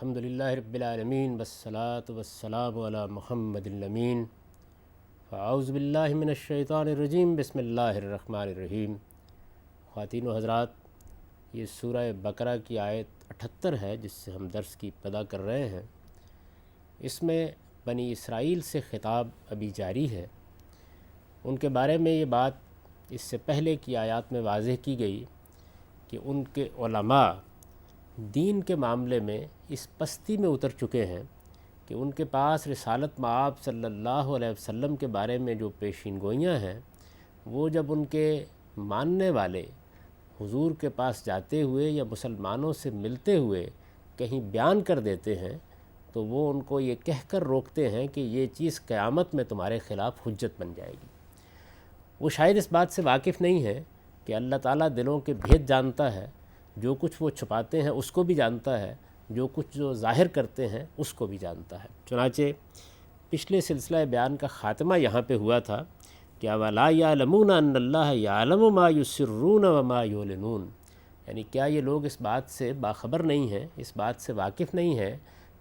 الحمدللہ رب العالمین والصلاة والسلام علی محمد الامین فاعوذ باللہ من الشیطان الرجیم بسم اللہ الرحمن الرحیم۔ خواتین و حضرات، یہ سورہ بقرہ کی آیت 78 ہے جس سے ہم درس کی ابتدا کر رہے ہیں۔ اس میں بنی اسرائیل سے خطاب ابھی جاری ہے۔ ان کے بارے میں یہ بات اس سے پہلے کی آیات میں واضح کی گئی کہ ان کے علماء دین کے معاملے میں اس پستی میں اتر چکے ہیں کہ ان کے پاس رسالت مآب صلی اللہ علیہ وسلم کے بارے میں جو پیشین گوئیاں ہیں، وہ جب ان کے ماننے والے حضور کے پاس جاتے ہوئے یا مسلمانوں سے ملتے ہوئے کہیں بیان کر دیتے ہیں تو وہ ان کو یہ کہہ کر روکتے ہیں کہ یہ چیز قیامت میں تمہارے خلاف حجت بن جائے گی۔ وہ شاید اس بات سے واقف نہیں ہے کہ اللہ تعالیٰ دلوں کے بھید جانتا ہے، جو کچھ وہ چھپاتے ہیں اس کو بھی جانتا ہے، جو کچھ جو ظاہر کرتے ہیں اس کو بھی جانتا ہے۔ چنانچہ پچھلے سلسلہ بیان کا خاتمہ یہاں پہ ہوا تھا کہ وَلَا يَعْلَمُونَ أَنَّ اللَّهَ يَعْلَمُ مَا يُسِرُّونَ وَمَا يُعْلِنُونَ، یعنی کیا یہ لوگ اس بات سے باخبر نہیں ہیں، اس بات سے واقف نہیں ہے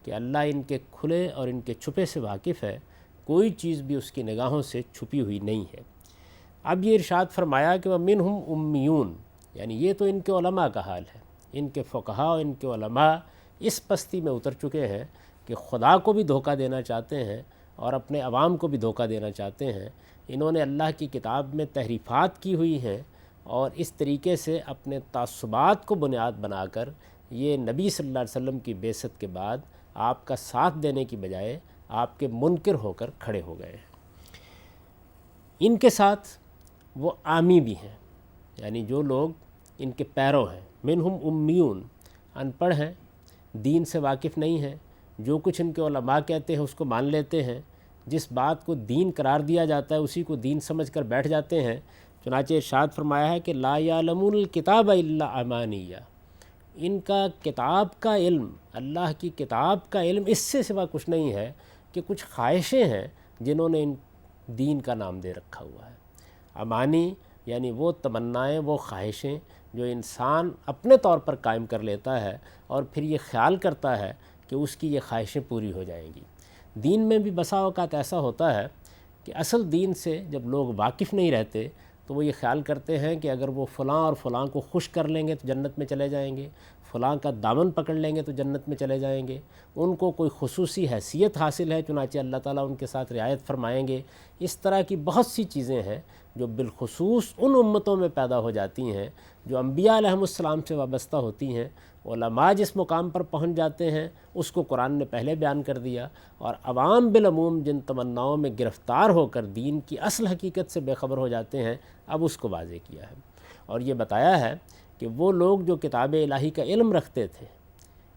کہ اللہ ان کے کھلے اور ان کے چھپے سے واقف ہے، کوئی چیز بھی اس کی نگاہوں سے چھپی ہوئی نہیں ہے۔ اب یہ ارشاد فرمایا کہ وَمِنْهُمْ أُمِّيُّونَ، یعنی یہ تو ان کے علماء کا حال ہے۔ ان کے فقہاء اور ان کے علماء اس پستی میں اتر چکے ہیں کہ خدا کو بھی دھوکہ دینا چاہتے ہیں اور اپنے عوام کو بھی دھوکہ دینا چاہتے ہیں۔ انہوں نے اللہ کی کتاب میں تحریفات کی ہوئی ہیں اور اس طریقے سے اپنے تعصبات کو بنیاد بنا کر یہ نبی صلی اللہ علیہ وسلم کی بعثت کے بعد آپ کا ساتھ دینے کی بجائے آپ کے منکر ہو کر کھڑے ہو گئے ہیں۔ ان کے ساتھ وہ عامی بھی ہیں، یعنی جو لوگ ان کے پیرو ہیں۔ منہم امیون، ان پڑھ ہیں، دین سے واقف نہیں ہیں، جو کچھ ان کے علماء کہتے ہیں اس کو مان لیتے ہیں، جس بات کو دین قرار دیا جاتا ہے اسی کو دین سمجھ کر بیٹھ جاتے ہیں۔ چنانچہ ارشاد فرمایا ہے کہ لا یعلمون الکتاب الا امانیہ، ان کا کتاب کا علم، اللہ کی کتاب کا علم اس سے سوا کچھ نہیں ہے کہ کچھ خواہشیں ہیں جنہوں نے ان دین کا نام دے رکھا ہوا ہے۔ امانی یعنی وہ تمنائیں، وہ خواہشیں جو انسان اپنے طور پر قائم کر لیتا ہے اور پھر یہ خیال کرتا ہے کہ اس کی یہ خواہشیں پوری ہو جائیں گی۔ دین میں بھی بسا اوقات ایسا ہوتا ہے کہ اصل دین سے جب لوگ واقف نہیں رہتے تو وہ یہ خیال کرتے ہیں کہ اگر وہ فلاں اور فلاں کو خوش کر لیں گے تو جنت میں چلے جائیں گے، فلاں کا دامن پکڑ لیں گے تو جنت میں چلے جائیں گے، ان کو کوئی خصوصی حیثیت حاصل ہے چنانچہ اللہ تعالیٰ ان کے ساتھ رعایت فرمائیں گے۔ اس طرح کی بہت سی چیزیں ہیں جو بالخصوص ان امتوں میں پیدا ہو جاتی ہیں جو انبیاء علیہم السلام سے وابستہ ہوتی ہیں۔ علماء جس مقام پر پہنچ جاتے ہیں اس کو قرآن نے پہلے بیان کر دیا، اور عوام بالعموم جن تمناؤں میں گرفتار ہو کر دین کی اصل حقیقت سے بے خبر ہو جاتے ہیں اب اس کو واضح کیا ہے، اور یہ بتایا ہے کہ وہ لوگ جو کتاب الہی کا علم رکھتے تھے،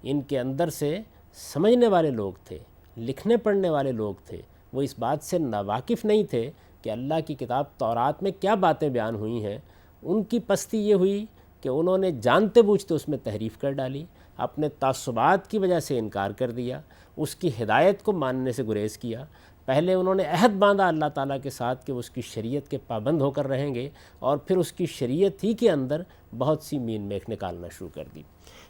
ان کے اندر سے سمجھنے والے لوگ تھے، لکھنے پڑھنے والے لوگ تھے، وہ اس بات سے ناواقف نہیں تھے کہ اللہ کی کتاب تورات میں کیا باتیں بیان ہوئی ہیں۔ ان کی پستی یہ ہوئی کہ انہوں نے جانتے بوجھتے اس میں تحریف کر ڈالی، اپنے تعصبات کی وجہ سے انکار کر دیا، اس کی ہدایت کو ماننے سے گریز کیا۔ پہلے انہوں نے عہد باندھا اللہ تعالیٰ کے ساتھ کہ وہ اس کی شریعت کے پابند ہو کر رہیں گے، اور پھر اس کی شریعت ہی کے اندر بہت سی مین میخ نکالنا شروع کر دی۔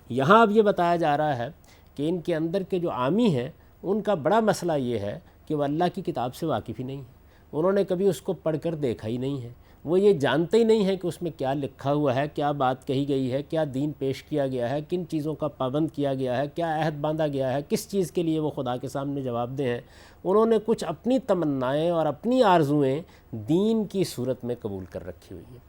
یہاں اب یہ بتایا جا رہا ہے کہ ان کے اندر کے جو عامی ہیں ان کا بڑا مسئلہ یہ ہے کہ وہ اللہ کی کتاب سے واقف ہی نہیں ہیں، انہوں نے کبھی اس کو پڑھ کر دیکھا ہی نہیں ہے، وہ یہ جانتے ہی نہیں ہیں کہ اس میں کیا لکھا ہوا ہے، کیا بات کہی گئی ہے، کیا دین پیش کیا گیا ہے، کن چیزوں کا پابند کیا گیا ہے، کیا عہد باندھا گیا ہے، کس چیز کے لیے وہ خدا کے سامنے جواب دہ ہیں۔ انہوں نے کچھ اپنی تمنائیں اور اپنی آرزوئیں دین کی صورت میں قبول کر رکھی ہوئی ہیں۔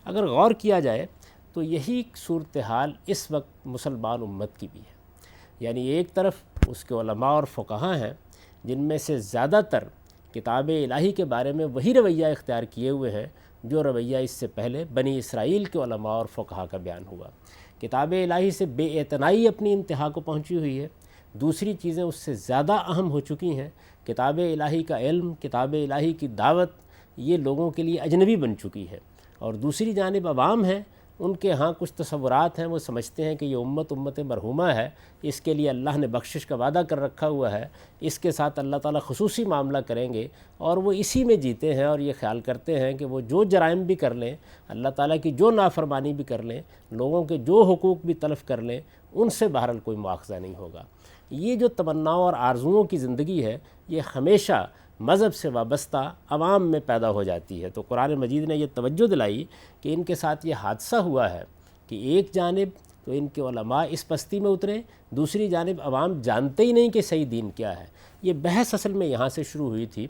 اگر غور کیا جائے تو یہی صورتحال اس وقت مسلمان امت کی بھی ہے، یعنی ایک طرف اس کے علماء اور فقہاء ہیں جن میں سے زیادہ تر کتاب الہی کے بارے میں وہی رویہ اختیار کیے ہوئے ہیں جو رویہ اس سے پہلے بنی اسرائیل کے علماء اور فقہاء کا بیان ہوا۔ کتاب الہی سے بے اعتنائی اپنی انتہا کو پہنچی ہوئی ہے، دوسری چیزیں اس سے زیادہ اہم ہو چکی ہیں۔ کتاب الہی کا علم، کتاب الہی کی دعوت یہ لوگوں کے لیے اجنبی بن چکی ہے، اور دوسری جانب عوام ہیں، ان کے ہاں کچھ تصورات ہیں، وہ سمجھتے ہیں کہ یہ امت مرحومہ ہے، اس کے لیے اللہ نے بخشش کا وعدہ کر رکھا ہوا ہے، اس کے ساتھ اللہ تعالیٰ خصوصی معاملہ کریں گے، اور وہ اسی میں جیتے ہیں اور یہ خیال کرتے ہیں کہ وہ جو جرائم بھی کر لیں، اللہ تعالیٰ کی جو نافرمانی بھی کر لیں، لوگوں کے جو حقوق بھی تلف کر لیں، ان سے بہرحال کوئی مواخذہ نہیں ہوگا۔ یہ جو تمناؤں اور آرزوؤں کی زندگی ہے یہ ہمیشہ مذہب سے وابستہ عوام میں پیدا ہو جاتی ہے۔ تو قرآن مجید نے یہ توجہ دلائی کہ ان کے ساتھ یہ حادثہ ہوا ہے کہ ایک جانب تو ان کے علماء اس پستی میں اترے، دوسری جانب عوام جانتے ہی نہیں کہ صحیح دین کیا ہے۔ یہ بحث اصل میں یہاں سے شروع ہوئی تھی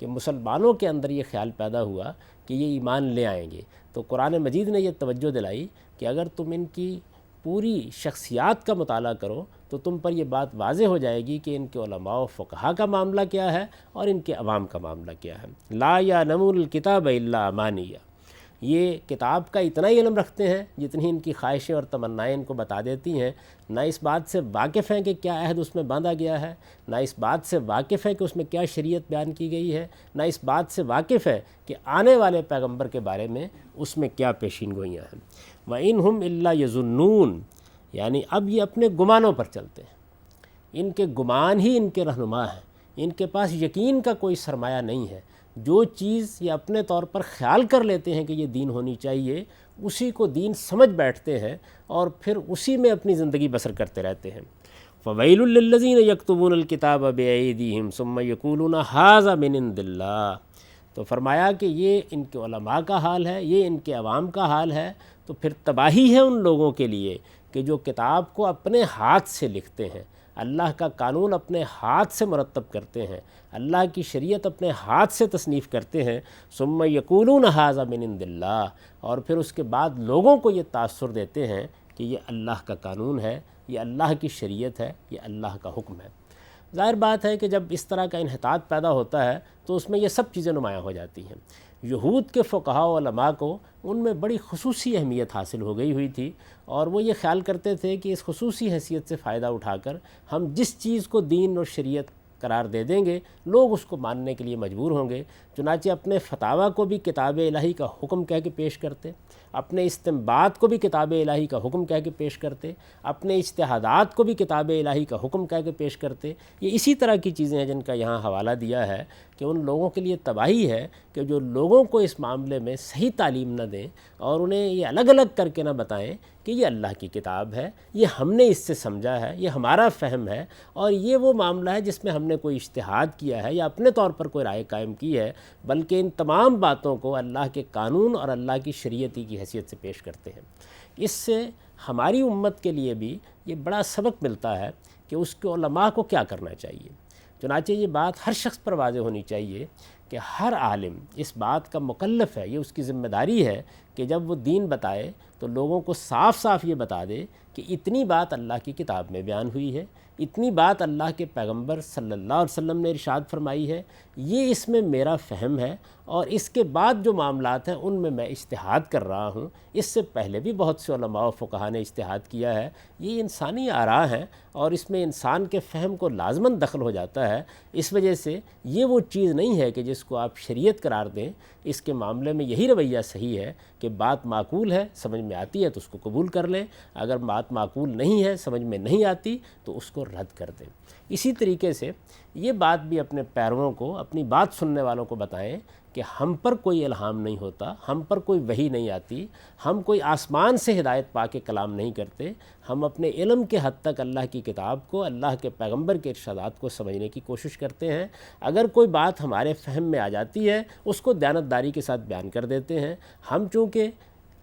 کہ مسلمانوں کے اندر یہ خیال پیدا ہوا کہ یہ ایمان لے آئیں گے، تو قرآن مجید نے یہ توجہ دلائی کہ اگر تم ان کی پوری شخصیات کا مطالعہ کرو تو تم پر یہ بات واضح ہو جائے گی کہ ان کے علماء و فقہا کا معاملہ کیا ہے اور ان کے عوام کا معاملہ کیا ہے۔ لا یعلمون الکتاب الا امانیہ، یہ کتاب کا اتنا ہی علم رکھتے ہیں جتنی ان کی خواہشیں اور تمنائیں ان کو بتا دیتی ہیں، نہ اس بات سے واقف ہیں کہ کیا عہد اس میں باندھا گیا ہے، نہ اس بات سے واقف ہے کہ اس میں کیا شریعت بیان کی گئی ہے، نہ اس بات سے واقف ہے کہ آنے والے پیغمبر کے بارے میں اس میں کیا پیشین گوئیاں ہیں۔ وَإِنْ هُمْ إِلَّا يَظُنُّونَ، یعنی اب یہ اپنے گمانوں پر چلتے ہیں، ان کے گمان ہی ان کے رہنما ہیں، ان کے پاس یقین کا کوئی سرمایہ نہیں ہے۔ جو چیز یہ اپنے طور پر خیال کر لیتے ہیں کہ یہ دین ہونی چاہیے، اسی کو دین سمجھ بیٹھتے ہیں اور پھر اسی میں اپنی زندگی بسر کرتے رہتے ہیں۔ فَوَيْلٌ لِّلَّذِينَ يَكْتُبُونَ الْكِتَابَ بِأَيْدِيهِمْ ثُمَّ يَقُولُونَ هَٰذَا مِنْ عِندِ اللَّهِ، تو فرمایا کہ یہ ان کے علماء کا حال ہے، یہ ان کے عوام کا حال ہے، تو پھر تباہی ہے ان لوگوں کے لیے کہ جو کتاب کو اپنے ہاتھ سے لکھتے ہیں، اللہ کا قانون اپنے ہاتھ سے مرتب کرتے ہیں، اللہ کی شریعت اپنے ہاتھ سے تصنیف کرتے ہیں، ثم یقولون ھذا من عند اللہ، اور پھر اس کے بعد لوگوں کو یہ تاثر دیتے ہیں کہ یہ اللہ کا قانون ہے، یہ اللہ کی شریعت ہے، یہ اللہ کا حکم ہے۔ ظاہر بات ہے کہ جب اس طرح کا انحطاط پیدا ہوتا ہے تو اس میں یہ سب چیزیں نمایاں ہو جاتی ہیں۔ یہود کے فقہاء و علماء کو ان میں بڑی خصوصی اہمیت حاصل ہو گئی ہوئی تھی، اور وہ یہ خیال کرتے تھے کہ اس خصوصی حیثیت سے فائدہ اٹھا کر ہم جس چیز کو دین اور شریعت قرار دے دیں گے لوگ اس کو ماننے کے لیے مجبور ہوں گے، چنانچہ اپنے فتاویٰ کو بھی کتاب الہی کا حکم کہہ کے پیش کرتے، اپنے استنباط کو بھی کتاب الہی کا حکم کہہ کے پیش کرتے، اپنے اجتہادات کو بھی کتاب الہی کا حکم کہہ کے پیش کرتے۔ یہ اسی طرح کی چیزیں ہیں جن کا یہاں حوالہ دیا ہے کہ ان لوگوں کے لیے تباہی ہے کہ جو لوگوں کو اس معاملے میں صحیح تعلیم نہ دیں اور انہیں یہ الگ الگ کر کے نہ بتائیں کہ یہ اللہ کی کتاب ہے، یہ ہم نے اس سے سمجھا ہے، یہ ہمارا فہم ہے، اور یہ وہ معاملہ ہے جس میں ہم نے کوئی اجتہاد کیا ہے یا اپنے طور پر کوئی رائے قائم کی ہے، بلکہ ان تمام باتوں کو اللہ کے قانون اور اللہ کی شریعتی کی حیثیت سے پیش کرتے ہیں۔ اس سے ہماری امت کے لیے بھی یہ بڑا سبق ملتا ہے کہ اس کے علماء کو کیا کرنا چاہیے۔ چنانچہ یہ بات ہر شخص پر واضح ہونی چاہیے کہ ہر عالم اس بات کا مکلف ہے، یہ اس کی ذمہ داری ہے کہ جب وہ دین بتائے تو لوگوں کو صاف صاف یہ بتا دے کہ اتنی بات اللہ کی کتاب میں بیان ہوئی ہے، اتنی بات اللہ کے پیغمبر صلی اللہ علیہ وسلم نے ارشاد فرمائی ہے، یہ اس میں میرا فہم ہے، اور اس کے بعد جو معاملات ہیں ان میں اجتہاد کر رہا ہوں۔ اس سے پہلے بھی بہت سے علماء و فقہاء نے اجتہاد کیا ہے، یہ انسانی آراء ہیں اور اس میں انسان کے فہم کو لازماً دخل ہو جاتا ہے۔ اس وجہ سے یہ وہ چیز نہیں ہے کہ جس کو آپ شریعت قرار دیں۔ اس کے معاملے میں یہی رویہ صحیح ہے کہ بات معقول ہے، سمجھ میں آتی ہے تو اس کو قبول کر لیں، اگر بات معقول نہیں ہے، سمجھ میں نہیں آتی تو اس کو رد کر دیں۔ اسی طریقے سے یہ بات بھی اپنے پیرووں کو، اپنی بات سننے والوں کو بتائیں کہ ہم پر کوئی الہام نہیں ہوتا، ہم پر کوئی وحی نہیں آتی، ہم کوئی آسمان سے ہدایت پا کے کلام نہیں کرتے، ہم اپنے علم کے حد تک اللہ کی کتاب کو، اللہ کے پیغمبر کے ارشادات کو سمجھنے کی کوشش کرتے ہیں۔ اگر کوئی بات ہمارے فہم میں آ جاتی ہے اس کو دیانتداری کے ساتھ بیان کر دیتے ہیں۔ ہم چونکہ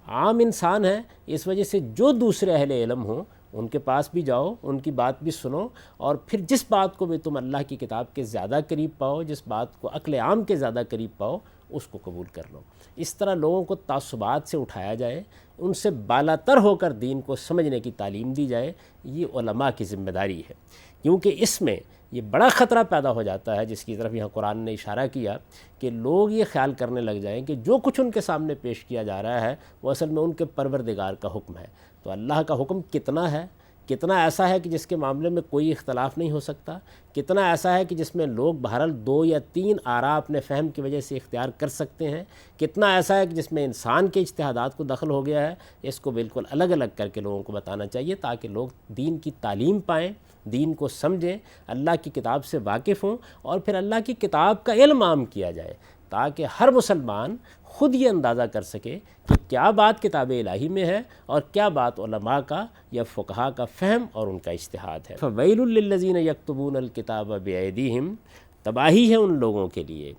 عام انسان ہیں، اس وجہ سے جو دوسرے اہل علم ہوں ان کے پاس بھی جاؤ، ان کی بات بھی سنو، اور پھر جس بات کو بھی تم اللہ کی کتاب کے زیادہ قریب پاؤ، جس بات کو عقل عام کے زیادہ قریب پاؤ، اس کو قبول کر لو۔ اس طرح لوگوں کو تعصبات سے اٹھایا جائے، ان سے بالاتر ہو کر دین کو سمجھنے کی تعلیم دی جائے، یہ علماء کی ذمہ داری ہے، کیونکہ اس میں یہ بڑا خطرہ پیدا ہو جاتا ہے جس کی طرف یہاں قرآن نے اشارہ کیا کہ لوگ یہ خیال کرنے لگ جائیں کہ جو کچھ ان کے سامنے پیش کیا جا رہا ہے وہ اصل میں ان کے پروردگار کا حکم ہے۔ تو اللہ کا حکم کتنا ہے، کتنا ایسا ہے کہ جس کے معاملے میں کوئی اختلاف نہیں ہو سکتا، کتنا ایسا ہے کہ جس میں لوگ بہرحال 2 یا 3 آراء اپنے فہم کی وجہ سے اختیار کر سکتے ہیں، کتنا ایسا ہے کہ جس میں انسان کے اجتہادات کو دخل ہو گیا ہے۔ اس کو بالکل الگ الگ کر کے لوگوں کو بتانا چاہیے تاکہ لوگ دین کی تعلیم پائیں، دین کو سمجھیں، اللہ کی کتاب سے واقف ہوں، اور پھر اللہ کی کتاب کا علم عام کیا جائے تاکہ ہر مسلمان خود یہ اندازہ کر سکے کہ کیا بات کتاب الہی میں ہے اور کیا بات علماء کا یا فقہا کا فہم اور ان کا اجتہاد ہے۔ فَوَيْلٌ لِّلَّذِينَ يَكْتُبُونَ الْكِتَابَ بِأَيْدِيهِمْ، تباہی ہے ان لوگوں کے لیے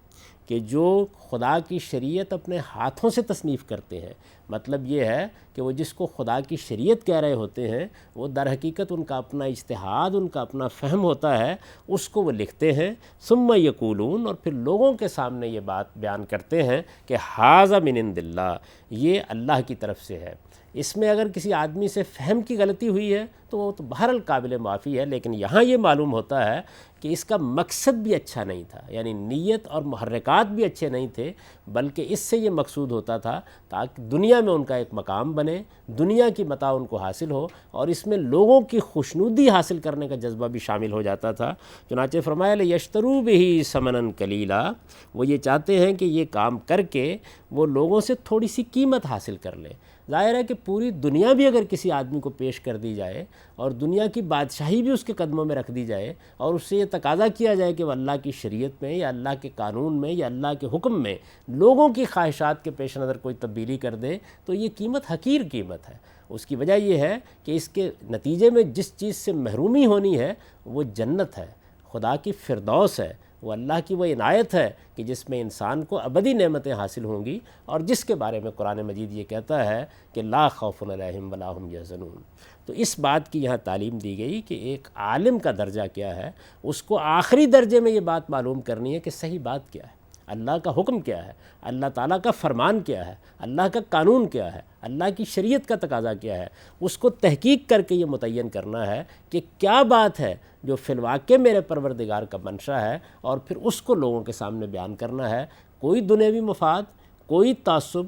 کہ جو خدا کی شریعت اپنے ہاتھوں سے تصنیف کرتے ہیں۔ مطلب یہ ہے کہ وہ جس کو خدا کی شریعت کہہ رہے ہوتے ہیں وہ در حقیقت ان کا اپنا اجتہاد، ان کا اپنا فہم ہوتا ہے، اس کو وہ لکھتے ہیں۔ ثم یقولون، اور پھر لوگوں کے سامنے یہ بات بیان کرتے ہیں کہ ھذا من عند اللہ، یہ اللہ کی طرف سے ہے۔ اس میں اگر کسی آدمی سے فہم کی غلطی ہوئی ہے تو وہ تو بہرحال قابل معافی ہے، لیکن یہاں یہ معلوم ہوتا ہے کہ اس کا مقصد بھی اچھا نہیں تھا، یعنی نیت اور محرکات بھی اچھے نہیں تھے، بلکہ اس سے یہ مقصود ہوتا تھا تاکہ دنیا میں ان کا ایک مقام بنے، دنیا کی متاع ان کو حاصل ہو، اور اس میں لوگوں کی خوشنودی حاصل کرنے کا جذبہ بھی شامل ہو جاتا تھا۔ چنانچہ فرمایا لِیَشْتَرُوا بِهِ ثَمَنًا قَلِیلًا، وہ یہ چاہتے ہیں کہ یہ کام کر کے وہ لوگوں سے تھوڑی سی قیمت حاصل کر لیں۔ ظاہر ہے کہ پوری دنیا بھی اگر کسی آدمی کو پیش کر دی جائے اور دنیا کی بادشاہی بھی اس کے قدموں میں رکھ دی جائے اور اس سے یہ تقاضا کیا جائے کہ وہ اللہ کی شریعت میں یا اللہ کے قانون میں یا اللہ کے حکم میں لوگوں کی خواہشات کے پیش نظر کوئی تبدیلی کر دے، تو یہ قیمت حقیر قیمت ہے۔ اس کی وجہ یہ ہے کہ اس کے نتیجے میں جس چیز سے محرومی ہونی ہے وہ جنت ہے، خدا کی فردوس ہے، وہ اللہ کی وہ عنایت ہے کہ جس میں انسان کو ابدی نعمتیں حاصل ہوں گی، اور جس کے بارے میں قرآن مجید یہ کہتا ہے کہ لا خوف علیہم ولا ہم یحزنون۔ تو اس بات کی یہاں تعلیم دی گئی کہ ایک عالم کا درجہ کیا ہے، اس کو آخری درجے میں یہ بات معلوم کرنی ہے کہ صحیح بات کیا ہے، اللہ کا حکم کیا ہے، اللہ تعالیٰ کا فرمان کیا ہے، اللہ کا قانون کیا ہے، اللہ کی شریعت کا تقاضا کیا ہے، اس کو تحقیق کر کے یہ متعین کرنا ہے کہ کیا بات ہے جو فی الواقع میرے پروردگار کا منشا ہے، اور پھر اس کو لوگوں کے سامنے بیان کرنا ہے۔ کوئی دنیاوی مفاد، کوئی تعصب،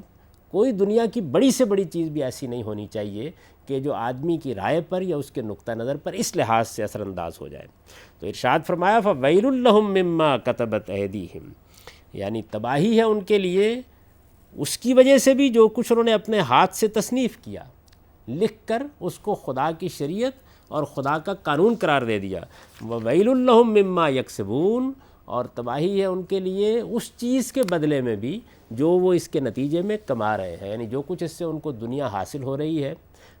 کوئی دنیا کی بڑی سے بڑی چیز بھی ایسی نہیں ہونی چاہیے کہ جو آدمی کی رائے پر یا اس کے نقطہ نظر پر اس لحاظ سے اثر انداز ہو جائے۔ تو ارشاد فرمایا فَوَيْلٌ لَّهُم مِّمَّا كَتَبَتْ أَيْدِيهِمْ، یعنی تباہی ہے ان کے لیے اس کی وجہ سے بھی جو کچھ انہوں نے اپنے ہاتھ سے تصنیف کیا، لکھ کر اس کو خدا کی شریعت اور خدا کا قانون قرار دے دیا۔ وَوَيْلٌ لَّهُم مِّمَّا يَكْسِبُونَ، اور تباہی ہے ان کے لیے اس چیز کے بدلے میں بھی جو وہ اس کے نتیجے میں کما رہے ہیں، یعنی جو کچھ اس سے ان کو دنیا حاصل ہو رہی ہے،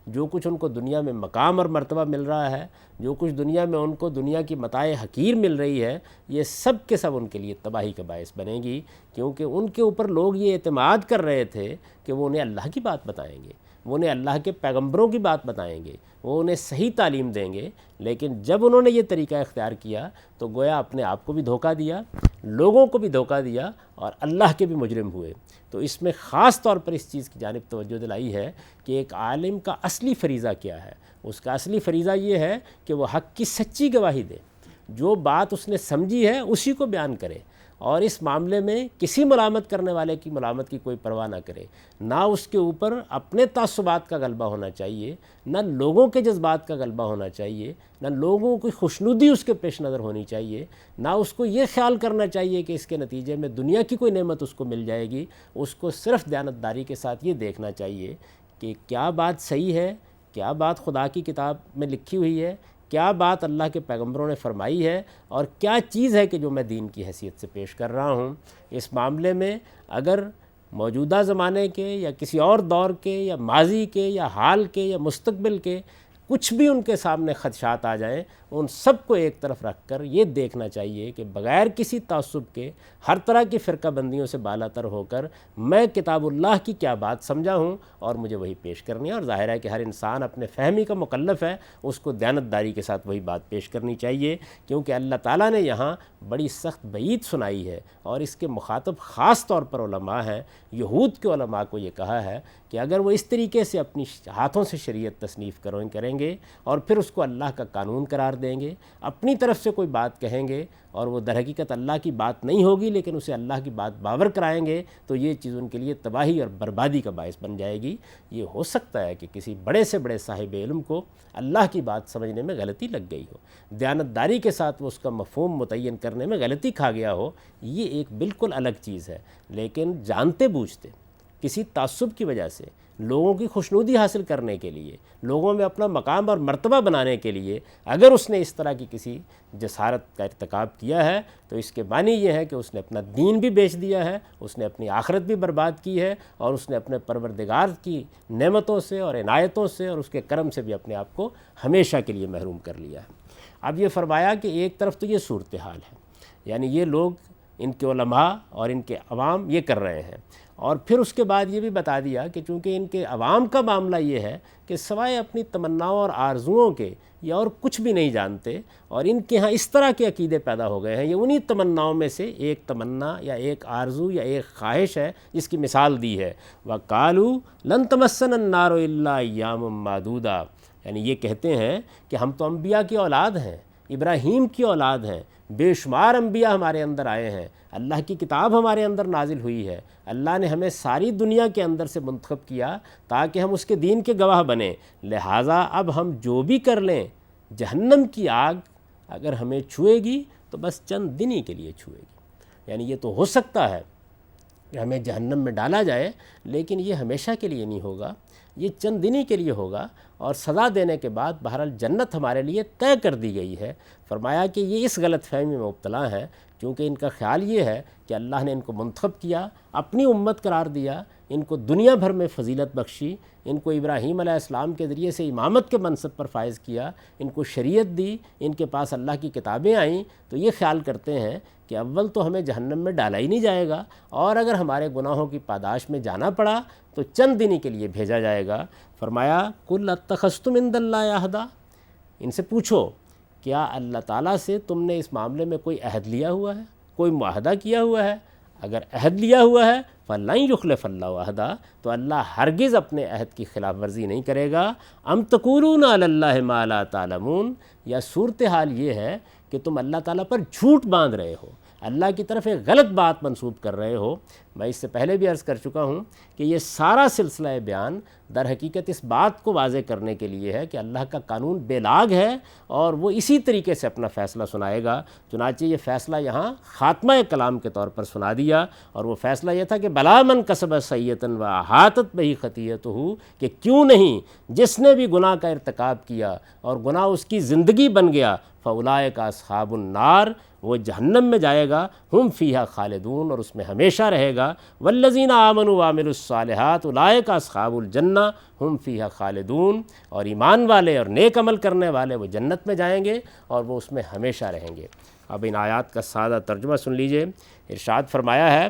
جو کچھ ان کو دنیا میں مقام اور مرتبہ مل رہا ہے، جو کچھ دنیا میں ان کو دنیا کی متاع حقیر مل رہی ہے، یہ سب کے سب ان کے لیے تباہی کا باعث بنے گی، کیونکہ ان کے اوپر لوگ یہ اعتماد کر رہے تھے کہ وہ انہیں اللہ کی بات بتائیں گے، وہ انہیں اللہ کے پیغمبروں کی بات بتائیں گے، وہ انہیں صحیح تعلیم دیں گے، لیکن جب انہوں نے یہ طریقہ اختیار کیا تو گویا اپنے آپ کو بھی دھوکہ دیا، لوگوں کو بھی دھوکہ دیا، اور اللہ کے بھی مجرم ہوئے۔ تو اس میں خاص طور پر اس چیز کی جانب توجہ دلائی ہے کہ ایک عالم کا اصلی فریضہ کیا ہے۔ اس کا اصلی فریضہ یہ ہے کہ وہ حق کی سچی گواہی دے، جو بات اس نے سمجھی ہے اسی کو بیان کرے، اور اس معاملے میں کسی ملامت کرنے والے کی ملامت کی کوئی پرواہ نہ کرے، نہ اس کے اوپر اپنے تعصبات کا غلبہ ہونا چاہیے، نہ لوگوں کے جذبات کا غلبہ ہونا چاہیے، نہ لوگوں کی خوشنودی اس کے پیش نظر ہونی چاہیے، نہ اس کو یہ خیال کرنا چاہیے کہ اس کے نتیجے میں دنیا کی کوئی نعمت اس کو مل جائے گی۔ اس کو صرف دیانتداری کے ساتھ یہ دیکھنا چاہیے کہ کیا بات صحیح ہے، کیا بات خدا کی کتاب میں لکھی ہوئی ہے، کیا بات اللہ کے پیغمبروں نے فرمائی ہے، اور کیا چیز ہے کہ جو میں دین کی حیثیت سے پیش کر رہا ہوں۔ اس معاملے میں اگر موجودہ زمانے کے یا کسی اور دور کے یا ماضی کے یا حال کے یا مستقبل کے کچھ بھی ان کے سامنے خدشات آ جائیں، ان سب کو ایک طرف رکھ کر یہ دیکھنا چاہیے کہ بغیر کسی تعصب کے، ہر طرح کی فرقہ بندیوں سے بالا تر ہو کر میں کتاب اللہ کی کیا بات سمجھا ہوں اور مجھے وہی پیش کرنی ہے۔ اور ظاہر ہے کہ ہر انسان اپنے فہمی کا مکلف ہے، اس کو دیانتداری کے ساتھ وہی بات پیش کرنی چاہیے، کیونکہ اللہ تعالیٰ نے یہاں بڑی سخت وعید سنائی ہے، اور اس کے مخاطب خاص طور پر علماء ہیں۔ یہود کے علماء کو یہ کہا ہے کہ اگر وہ اس طریقے سے اپنی ہاتھوں سے شریعت تصنیف کریں گے اور پھر اس کو اللہ کا قانون قرار دیں گے، اپنی طرف سے کوئی بات کہیں گے اور وہ در حقیقت اللہ کی بات نہیں ہوگی لیکن اسے اللہ کی بات باور کرائیں گے، تو یہ چیز ان کے لیے تباہی اور بربادی کا باعث بن جائے گی۔ یہ ہو سکتا ہے کہ کسی بڑے سے بڑے صاحب علم کو اللہ کی بات سمجھنے میں غلطی لگ گئی ہو، دیانتداری کے ساتھ وہ اس کا مفہوم متعین کرنے میں غلطی کھا گیا ہو، یہ ایک بالکل الگ چیز ہے، لیکن جانتے بوجھتے کسی تعصب کی وجہ سے، لوگوں کی خوشنودی حاصل کرنے کے لیے، لوگوں میں اپنا مقام اور مرتبہ بنانے کے لیے اگر اس نے اس طرح کی کسی جسارت کا ارتکاب کیا ہے تو اس کے معنی یہ ہے کہ اس نے اپنا دین بھی بیچ دیا ہے، اس نے اپنی آخرت بھی برباد کی ہے، اور اس نے اپنے پروردگار کی نعمتوں سے اور عنایتوں سے اور اس کے کرم سے بھی اپنے آپ کو ہمیشہ کے لیے محروم کر لیا ہے۔ اب یہ فرمایا کہ ایک طرف تو یہ صورتحال ہے، یعنی یہ لوگ، ان کے علماء اور ان کے عوام یہ کر رہے ہیں، اور پھر اس کے بعد یہ بھی بتا دیا کہ چونکہ ان کے عوام کا معاملہ یہ ہے کہ سوائے اپنی تمناؤں اور آرزوؤں کے یہ اور کچھ بھی نہیں جانتے، اور ان کے ہاں اس طرح کے عقیدے پیدا ہو گئے ہیں، یہ انہی تمناؤں میں سے ایک تمنا یا ایک آرزو یا ایک خواہش ہے جس کی مثال دی ہے، وَقَالُوا لَن تَمَسَّنَا النَّارُ إِلَّا أَيَّامًا مَّعْدُودًا، یعنی یہ کہتے ہیں کہ ہم تو انبیاء کی اولاد ہیں، ابراہیم کی اولاد ہیں، بے شمار انبیاء ہمارے اندر آئے ہیں، اللہ کی کتاب ہمارے اندر نازل ہوئی ہے، اللہ نے ہمیں ساری دنیا کے اندر سے منتخب کیا تاکہ ہم اس کے دین کے گواہ بنیں، لہٰذا اب ہم جو بھی کر لیں، جہنم کی آگ اگر ہمیں چھوئے گی تو بس چند دن ہی کے لیے چھوئے گی، یعنی یہ تو ہو سکتا ہے کہ ہمیں جہنم میں ڈالا جائے، لیکن یہ ہمیشہ کے لیے نہیں ہوگا، یہ چند دن ہی کے لیے ہوگا، اور سزا دینے کے بعد بہرحال جنت ہمارے لیے طے کر دی گئی ہے۔ فرمایا کہ یہ اس غلط فہمی میں مبتلا ہیں کیونکہ ان کا خیال یہ ہے کہ اللہ نے ان کو منتخب کیا، اپنی امت قرار دیا، ان کو دنیا بھر میں فضیلت بخشی، ان کو ابراہیم علیہ السلام کے ذریعے سے امامت کے منصب پر فائز کیا، ان کو شریعت دی، ان کے پاس اللہ کی کتابیں آئیں، تو یہ خیال کرتے ہیں کہ اول تو ہمیں جہنم میں ڈالا ہی نہیں جائے گا، اور اگر ہمارے گناہوں کی پاداش میں جانا پڑا تو چند دن کے لیے بھیجا جائے گا۔ فرمایا قُلْ اتَّخَذْتُمْ عِندَ اللَّهِ عَهْدًا، ان سے پوچھو کیا اللہ تعالیٰ سے تم نے اس معاملے میں کوئی عہد لیا ہوا ہے، کوئی معاہدہ کیا ہوا ہے؟ اگر عہد لیا ہوا ہے فَلَن يُخْلِفَ اللَّهُ عَهْدًا، تو اللہ ہرگز اپنے عہد کی خلاف ورزی نہیں کرے گا۔ ام تقولون علی اللہ ما لا تعلمون، یا صورتحال یہ ہے کہ تم اللہ تعالیٰ پر جھوٹ باندھ رہے ہو، اللہ کی طرف ایک غلط بات منسوب کر رہے ہو۔ میں اس سے پہلے بھی عرض کر چکا ہوں کہ یہ سارا سلسلہ بیان در حقیقت اس بات کو واضح کرنے کے لیے ہے کہ اللہ کا قانون بے لاگ ہے، اور وہ اسی طریقے سے اپنا فیصلہ سنائے گا۔ چنانچہ یہ فیصلہ یہاں خاتمہ کلام کے طور پر سنا دیا، اور وہ فیصلہ یہ تھا کہ بلا من کسب سیئۃ وأحاطت بہ خطیئتہ، کہ کیوں نہیں جس نے بھی گناہ کا ارتکاب کیا اور گناہ اس کی زندگی بن گیا، فاولئک اصحاب النار، وہ جہنم میں جائے گا، ہم فیہا خالدون، اور اس میں ہمیشہ رہے گا، والذین آمنوا وعملوا الصالحات اولئک اصحاب الجنہ ہم فیہا خالدون، اور ایمان والے اور نیک عمل کرنے والے وہ جنت میں جائیں گے اور وہ اس میں ہمیشہ رہیں گے۔ اب ان آیات کا سادہ ترجمہ سن لیجئے۔ ارشاد فرمایا ہے،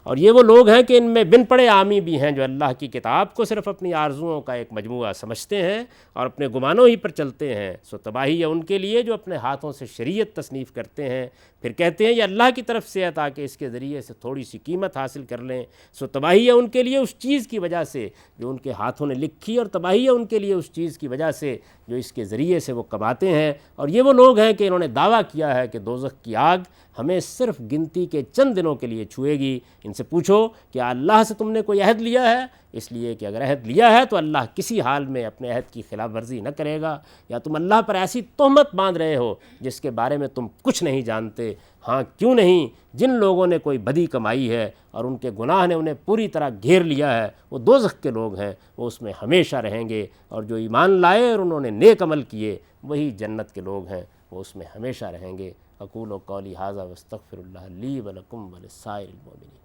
اور یہ وہ لوگ ہیں کہ ان میں بن پڑے عامی بھی ہیں جو اللہ کی کتاب کو صرف اپنی آرزوؤں کا ایک مجموعہ سمجھتے ہیں اور اپنے گمانوں ہی پر چلتے ہیں، سو تباہی ہے ان کے لیے جو اپنے ہاتھوں سے شریعت تصنیف کرتے ہیں، پھر کہتے ہیں یہ اللہ کی طرف سے ہے تاکہ اس کے ذریعے سے تھوڑی سی قیمت حاصل کر لیں، سو تباہی ہے ان کے لیے اس چیز کی وجہ سے جو ان کے ہاتھوں نے لکھی، اور تباہی ہے ان کے لیے اس چیز کی وجہ سے جو اس کے ذریعے سے وہ کماتے ہیں۔ اور یہ وہ لوگ ہیں کہ انہوں نے دعویٰ کیا ہے کہ دوزخ کی آگ ہمیں صرف گنتی کے چند دنوں کے لیے چھوئے گی۔ ان سے پوچھو کیا اللہ سے تم نے کوئی عہد لیا ہے؟ اس لیے کہ اگر عہد لیا ہے تو اللہ کسی حال میں اپنے عہد کی خلاف ورزی نہ کرے گا، یا تم اللہ پر ایسی تہمت باندھ رہے ہو جس کے بارے میں تم کچھ نہیں جانتے۔ ہاں کیوں نہیں، جن لوگوں نے کوئی بدی کمائی ہے اور ان کے گناہ نے انہیں پوری طرح گھیر لیا ہے، وہ دوزخ کے لوگ ہیں، وہ اس میں ہمیشہ رہیں گے، اور جو ایمان لائے اور انہوں نے نیک عمل کیے وہی جنت کے لوگ ہیں، وہ اس میں ہمیشہ رہیں گے۔ اقول قولی ھذا واستغفر اللہ لی ولکم ولسائر المؤمنین۔